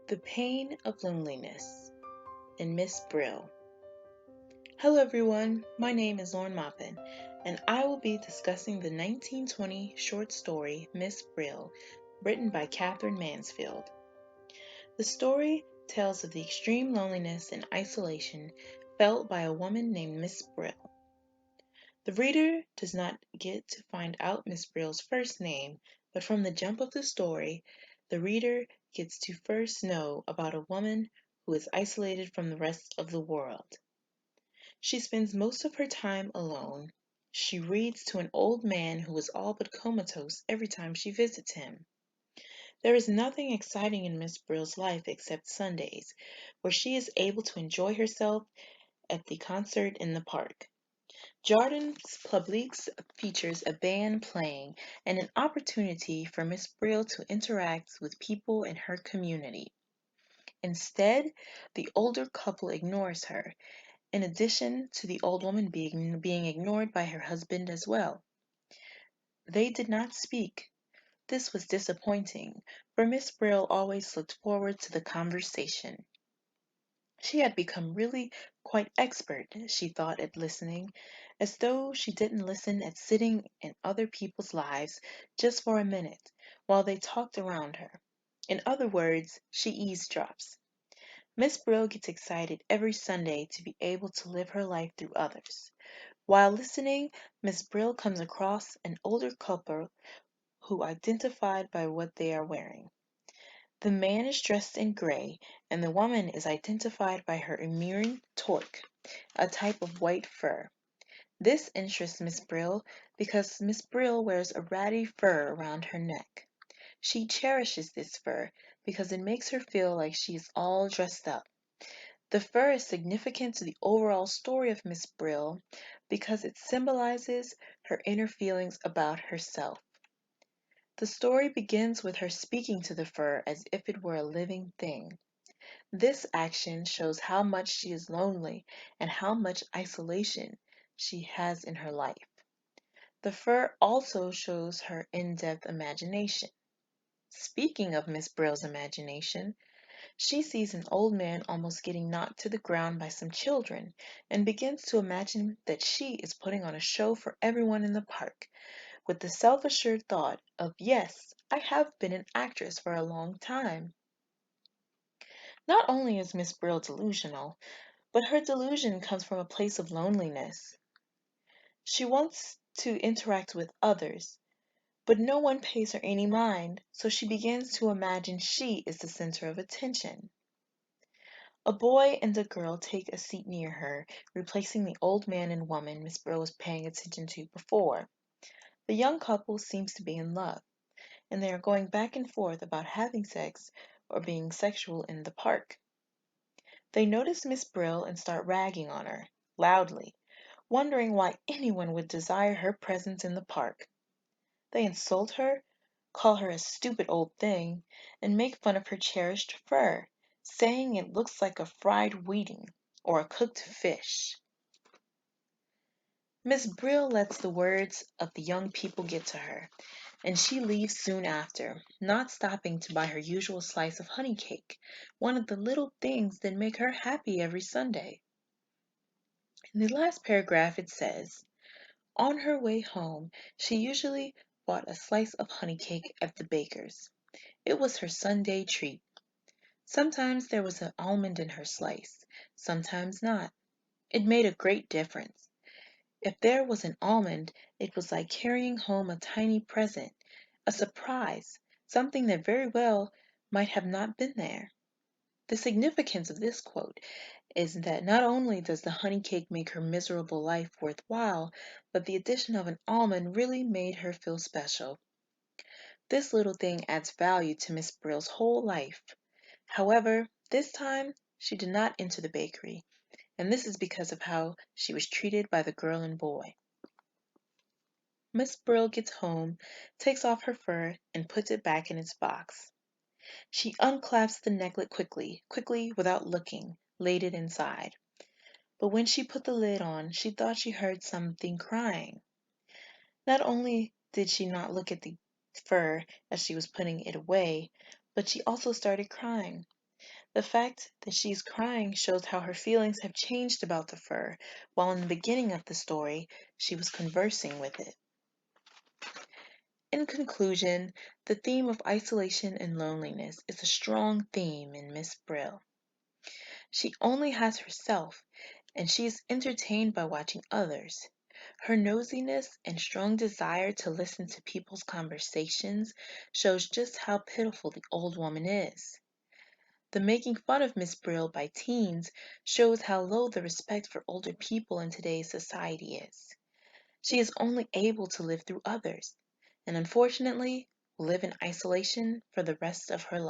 The Pain of Loneliness in Miss Brill. Hello everyone, my name is Lauren Maupin, and I will be discussing the 1920 short story Miss Brill, written by Katherine Mansfield. The story tells of the extreme loneliness and isolation felt by a woman named Miss Brill. The reader does not get to find out Miss Brill's first name, but from the jump of the story, the reader gets to first know about a woman who is isolated from the rest of the world. She spends most of her time alone. She reads to an old man who is all but comatose every time she visits him. There is nothing exciting in Miss Brill's life except Sundays, where she is able to enjoy herself at the concert in the park. Jardins Publiques features a band playing and an opportunity for Miss Brill to interact with people in her community. Instead, the older couple ignores her, in addition to the old woman being ignored by her husband as well. They did not speak. This was disappointing, for Miss Brill always looked forward to the conversation. She had become really quite expert, she thought, at listening, as though she didn't listen at sitting in other people's lives just for a minute while they talked around her. In other words, she eavesdrops. Miss Brill gets excited every Sunday to be able to live her life through others. While listening, Miss Brill comes across an older couple who identified by what they are wearing. The man is dressed in gray, and the woman is identified by her emerald toque, a type of white fur. This interests Miss Brill because Miss Brill wears a ratty fur around her neck. She cherishes this fur because it makes her feel like she is all dressed up. The fur is significant to the overall story of Miss Brill because it symbolizes her inner feelings about herself. The story begins with her speaking to the fur as if it were a living thing. This action shows how much she is lonely and how much isolation she has in her life. The fur also shows her in-depth imagination. Speaking of Miss Brill's imagination, she sees an old man almost getting knocked to the ground by some children and begins to imagine that she is putting on a show for everyone in the park, with the self-assured thought of, yes, I have been an actress for a long time. Not only is Miss Brill delusional, but her delusion comes from a place of loneliness. She wants to interact with others, but no one pays her any mind, so she begins to imagine she is the center of attention. A boy and a girl take a seat near her, replacing the old man and woman Miss Brill was paying attention to before. The young couple seems to be in love, and they are going back and forth about having sex or being sexual in the park. They notice Miss Brill and start ragging on her, loudly, wondering why anyone would desire her presence in the park. They insult her, call her a stupid old thing, and make fun of her cherished fur, saying it looks like a fried weeding or a cooked fish. Miss Brill lets the words of the young people get to her, and she leaves soon after, not stopping to buy her usual slice of honey cake, one of the little things that make her happy every Sunday. In the last paragraph it says, on her way home, she usually bought a slice of honey cake at the baker's. It was her Sunday treat. Sometimes there was an almond in her slice, sometimes not. It made a great difference. If there was an almond, it was like carrying home a tiny present, a surprise, something that very well might have not been there. The significance of this quote is that not only does the honey cake make her miserable life worthwhile, but the addition of an almond really made her feel special. This little thing adds value to Miss Brill's whole life. However, this time she did not enter the bakery, and this is because of how she was treated by the girl and boy. Miss Brill gets home, takes off her fur, and puts it back in its box. She unclasps the necklet quickly, without looking, laid it inside. But when she put the lid on, she thought she heard something crying. Not only did she not look at the fur as she was putting it away, but she also started crying. The fact that she's crying shows how her feelings have changed about the fur, while in the beginning of the story, she was conversing with it. In conclusion, the theme of isolation and loneliness is a strong theme in Miss Brill. She only has herself, and she is entertained by watching others. Her nosiness and strong desire to listen to people's conversations shows just how pitiful the old woman is. The making fun of Miss Brill by teens shows how low the respect for older people in today's society is. She is only able to live through others, and unfortunately, will live in isolation for the rest of her life.